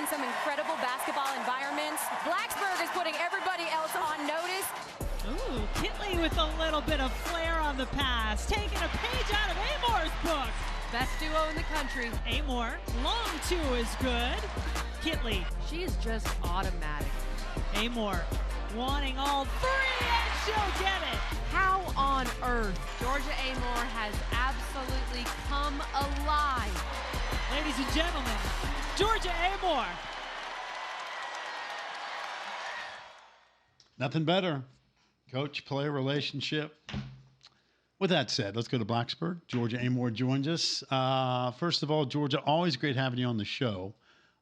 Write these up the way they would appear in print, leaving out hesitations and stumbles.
in some incredible basketball environments, Blacksburg is putting everybody else on notice. Ooh, Kitley with a little bit of flair on the pass, taking a page out of Amor's book. Best duo in the country. Amor, long two is good. Kitley. She is just automatic. Amor wanting all three, and she'll get it. How on earth? Georgia Amor has absolutely come alive. Ladies and gentlemen, Georgia Amor. Nothing better. Coach-player relationship. With that said, let's go to Blacksburg. Georgia Amor joins us. First of all, Georgia, always great having you on the show.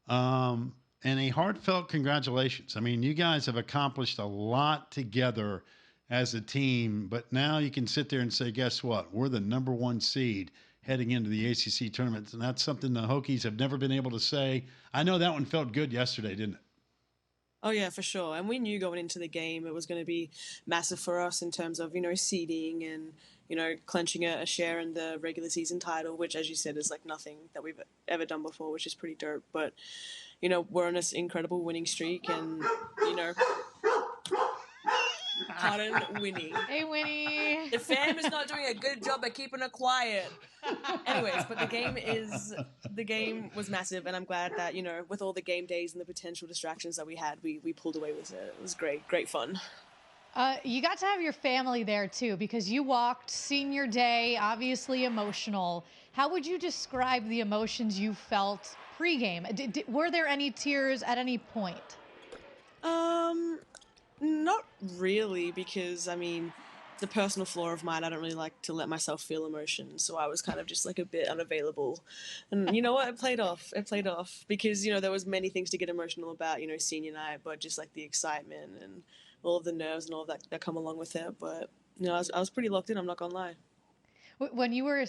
And a heartfelt congratulations. I mean, you guys have accomplished a lot together as a team, but now you can sit there and say, guess what? We're the #1 seed heading into the ACC tournament, and that's something the Hokies have never been able to say. I know that one felt good yesterday, didn't it? Oh, yeah, for sure. And we knew going into the game it was going to be massive for us in terms of, seeding and, clenching a share in the regular season title, which, as you said, is like nothing that we've ever done before, which is pretty dope. But, we're on this incredible winning streak and, pardon, Winnie. Hey, Winnie. The fam is not doing a good job at keeping her quiet. Anyways, but the game was massive, and I'm glad that, with all the game days and the potential distractions that we had, we pulled away with it. It was great fun. You got to have your family there, too, because you walked senior day, obviously emotional. How would you describe the emotions you felt pregame? Were there any tears at any point? Not really, because, the personal flaw of mine, I don't really like to let myself feel emotion, so I was kind of just like a bit unavailable. And you know what? It played off because, there was many things to get emotional about, senior night, but just like the excitement and all of the nerves and all of that come along with it. But, I was pretty locked in, I'm not gonna lie. When you were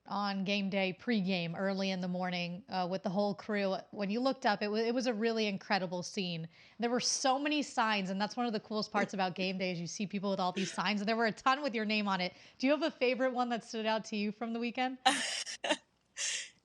on game day, pregame, early in the morning with the whole crew, when you looked up, it was a really incredible scene. There were so many signs, and that's one of the coolest parts about game day is you see people with all these signs, and there were a ton with your name on it. Do you have a favorite one that stood out to you from the weekend?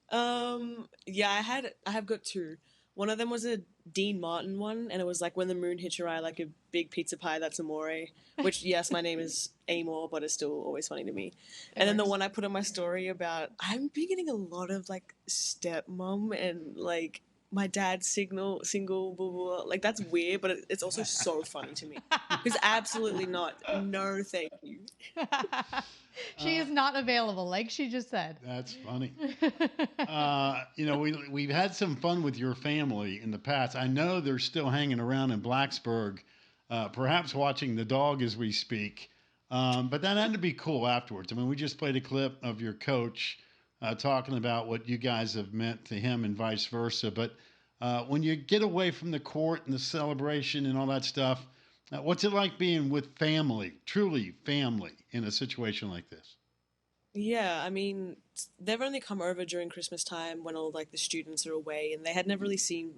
Yeah, I have got two. One of them was a Dean Martin one, and it was like when the moon hits your eye like a big pizza pie, that's amore. Which, yes, my name is Amor, but it's still always funny to me. And then the one I put on my story about, I'm getting a lot of like stepmom and like my dad's single, blah, blah, blah. Like that's weird, but it's also so funny to me. Because absolutely not. No, thank you. She is not available, like she just said. That's funny. We've had some fun with your family in the past. I know they're still hanging around in Blacksburg, perhaps watching the dog as we speak. But that had to be cool afterwards. I mean, we just played a clip of your coach talking about what you guys have meant to him and vice versa. But when you get away from the court and the celebration and all that stuff, what's it like being with family, truly family, in a situation like this? Yeah, they've only come over during Christmas time when all like the students are away, and they had never really seen,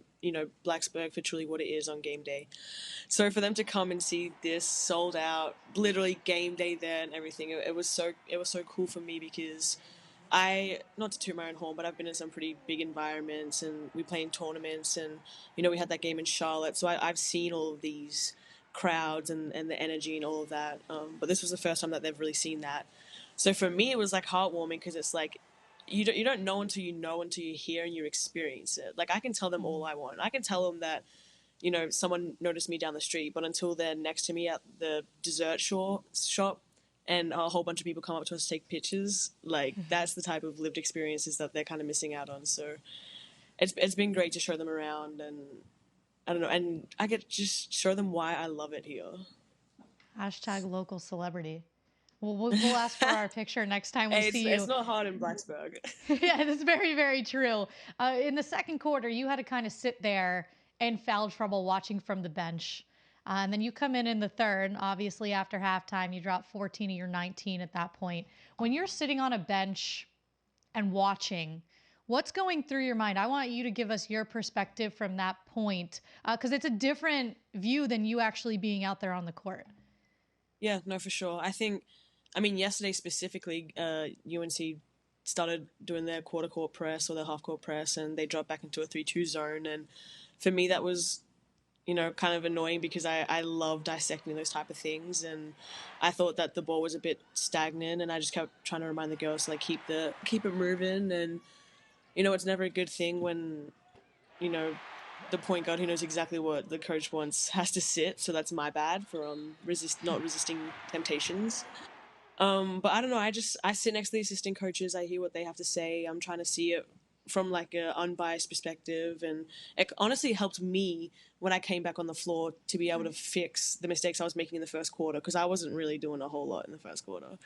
Blacksburg for truly what it is on game day. So for them to come and see this sold out, literally game day there and everything, it was so cool for me because not to toot my own horn, but I've been in some pretty big environments and we play in tournaments and, we had that game in Charlotte. So I've seen all of these crowds and the energy and all of that. But this was the first time that they've really seen that. So for me, it was like heartwarming because it's like you don't know until you hear and you experience it. Like I can tell them all I want. I can tell them that, someone noticed me down the street, but until they're next to me at the dessert shop and a whole bunch of people come up to us to take pictures, like that's the type of lived experiences that they're kind of missing out on. So it's been great to show them around and I don't know, and I get just show them why I love it here. Hashtag local celebrity. We'll ask for our picture next time we see you. It's not hard in Blacksburg. Yeah, that's very, very true. In the second quarter, you had to kind of sit there in foul trouble watching from the bench. And then you come in the third. Obviously, after halftime, you drop 14 of your 19 at that point. When you're sitting on a bench and watching, what's going through your mind? I want you to give us your perspective from that point, because it's a different view than you actually being out there on the court. Yeah, no, for sure. I think, yesterday specifically, UNC started doing their quarter court press or their half court press, and they dropped back into a 3-2 zone. And for me, that was, kind of annoying because I love dissecting those type of things, and I thought that the ball was a bit stagnant, and I just kept trying to remind the girls to like keep it moving. And it's never a good thing when the point guard who knows exactly what the coach wants has to sit. So that's my bad for not resisting temptations. But I don't know. I sit next to the assistant coaches. I hear what they have to say. I'm trying to see it from like an unbiased perspective, and it honestly helped me when I came back on the floor to be able to fix the mistakes I was making in the first quarter, because I wasn't really doing a whole lot in the first quarter.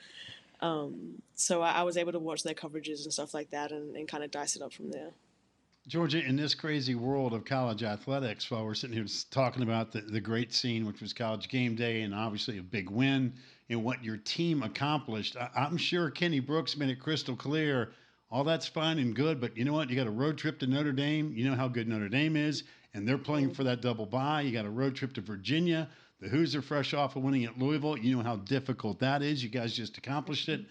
So I was able to watch their coverages and stuff like that, and kind of dice it up from there. Georgia, in this crazy world of college athletics, while we're sitting here talking about the great scene, which was College Game Day, and obviously a big win, and what your team accomplished, I'm sure Kenny Brooks made it crystal clear. All that's fine and good, but you know what? You got a road trip to Notre Dame. You know how good Notre Dame is, and they're playing for that double bye. You got a road trip to Virginia. The Hoos are fresh off of winning at Louisville. You know how difficult that is. You guys just accomplished it.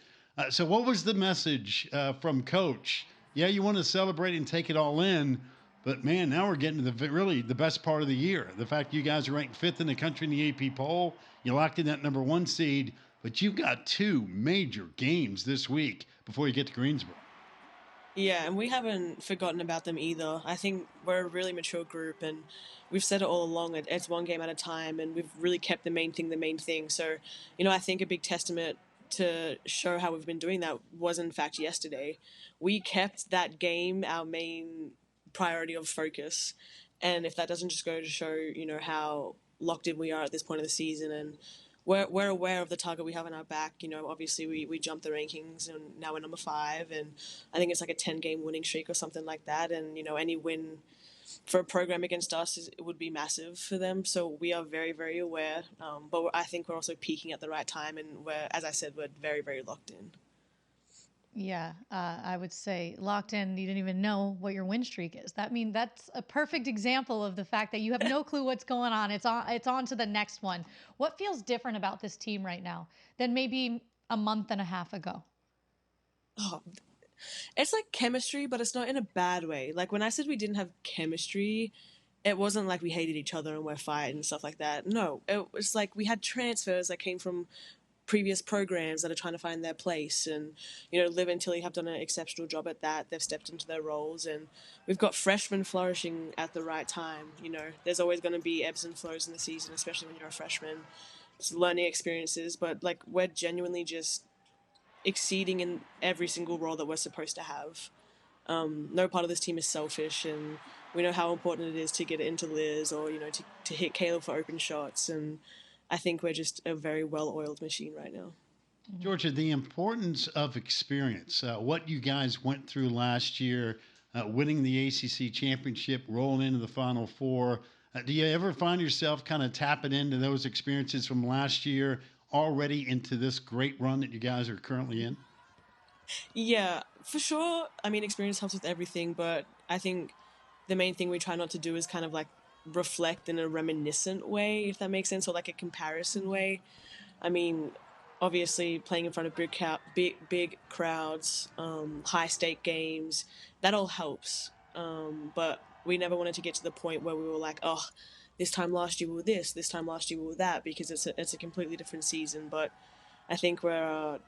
So what was the message from Coach? Yeah, you want to celebrate and take it all in, but man, now we're getting to the best part of the year. The fact you guys are ranked 5th in the country in the AP poll, you locked in that number 1 seed, but you've got 2 major games this week before you get to Greensboro. Yeah, and we haven't forgotten about them either. I think we're a really mature group, and we've said it all along. It's one game at a time, and we've really kept the main thing. So, I think a big testament to show how we've been doing that was in fact yesterday. We kept that game our main priority of focus, and if that doesn't just go to show how locked in we are at this point of the season, and we're aware of the target we have in our back. Obviously we jumped the rankings, and now we're number 5, and I think it's like a 10-game winning streak or something like that, and any win for a program against us it would be massive for them. So we are very, very aware, but I think we're also peaking at the right time, and as I said, we're very, very locked in. Yeah, I would say locked in. You didn't even know what your win streak is. That's a perfect example of the fact that you have no clue what's going on. It's on to the next one. What feels different about this team right now than maybe a month and a half ago? Oh, it's like chemistry, but it's not in a bad way. Like when I said we didn't have chemistry, it wasn't like we hated each other and we're fighting and stuff like that. No, it was like we had transfers that came from previous programs that are trying to find their place, and Liv and Tilly have done an exceptional job at that. They've stepped into their roles, and we've got freshmen flourishing at the right time. There's always going to be ebbs and flows in the season, especially when you're a freshman. It's learning experiences, but like we're genuinely just exceeding in every single role that we're supposed to have. No part of this team is selfish, and we know how important it is to get it into Liz, or to hit Caleb for open shots, and I think we're just a very well-oiled machine right now. Georgia, the importance of experience, what you guys went through last year, winning the ACC championship, rolling into the Final Four. Do you ever find yourself kind of tapping into those experiences from last year already into this great run that you guys are currently in? Yeah, for sure. I mean, experience helps with everything, but I think the main thing we try not to do is kind of like reflect in a reminiscent way, if that makes sense, or like a comparison way. I mean, obviously playing in front of big crowds, high stake games, that all helps. But we never wanted to get to the point where we were like, oh, this time last year we were this time last year we were that, because it's a completely different season. But I think we're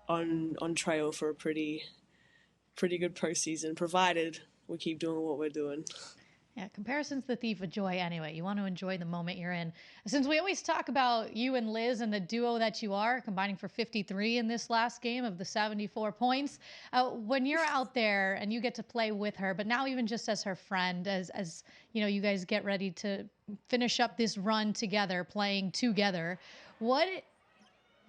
on trail for a pretty good postseason, provided we keep doing what we're doing. Yeah, comparison's the thief of joy anyway. You want to enjoy the moment you're in. Since we always talk about you and Liz and the duo that you are, combining for 53 in this last game of the 74 points, when you're out there and you get to play with her, but now even just as her friend, as you guys get ready to finish up this run together, playing together, what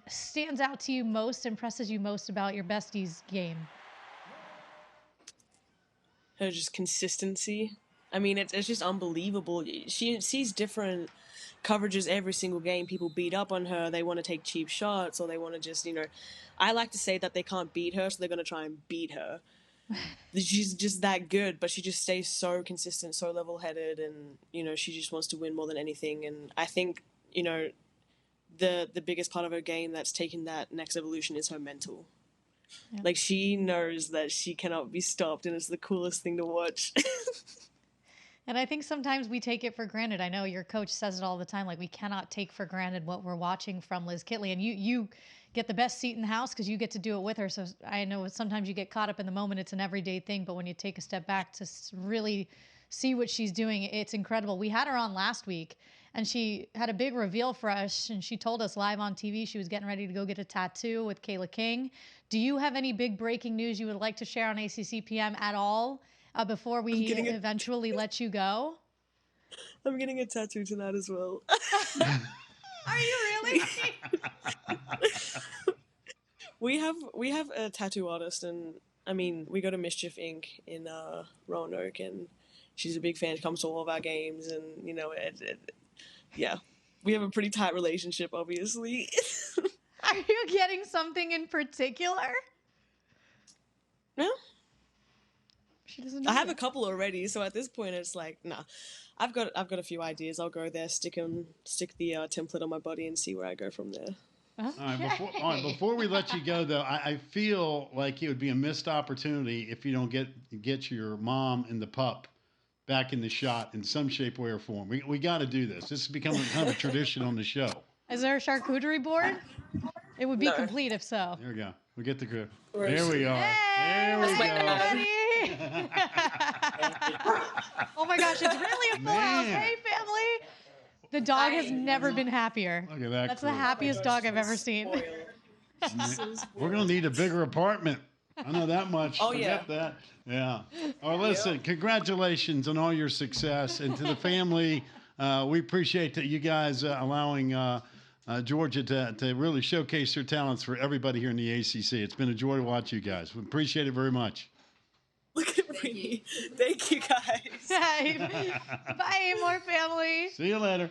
stands out to you most, impresses you most about your bestie's game? Her just consistency. I mean, it's just unbelievable. She sees different coverages every single game. People beat up on her. They want to take cheap shots, or they want to just, I like to say that they can't beat her, so they're going to try and beat her. She's just that good, but she just stays so consistent, so level-headed, and, she just wants to win more than anything. And I think, the biggest part of her game that's taken that next evolution is her mental. Yeah. Like, she knows that she cannot be stopped, and it's the coolest thing to watch. And I think sometimes we take it for granted. I know your coach says it all the time. Like, we cannot take for granted what we're watching from Liz Kitley. And you get the best seat in the house because you get to do it with her. So I know sometimes you get caught up in the moment. It's an everyday thing. But when you take a step back to really see what she's doing, it's incredible. We had her on last week, and she had a big reveal for us. And she told us live on TV she was getting ready to go get a tattoo with Kayla King. Do you have any big breaking news you would like to share on ACC PM at all? Before we eventually let you go? I'm getting a tattoo tonight as well. Are you really? We have a tattoo artist, and I mean, we go to Mischief Inc. in Roanoke, and she's a big fan. She comes to all of our games, and you know, yeah, we have a pretty tight relationship, obviously. Are you getting something in particular? No. She doesn't. I have a couple already, so at this point it's like, nah. I've got a few ideas. I'll go there, stick the template on my body, and see where I go from there. Okay. All right, before we let you go, though, I feel like it would be a missed opportunity if you don't get your mom and the pup back in the shot in some shape, way, or form. We got to do this. This is becoming kind of a tradition on the show. Is there a charcuterie board? It would be complete if so. There we go. We get the group. Where There is we she? are. Hey, There we look at go. Betty. Oh my gosh, it's really a full house. Man. Hey, family. The dog has never been happier. Look at that. That's the crew. happiest dog I've ever seen. We're going to need a bigger apartment. I know that much. Oh, Forget that. Yeah. Oh, listen, congratulations on all your success. And to the family, we appreciate that you guys allowing Georgia to really showcase her talents for everybody here in the ACC. It's been a joy to watch you guys. We appreciate it very much. Look at me. Thank you, guys. Bye, more family. See you later.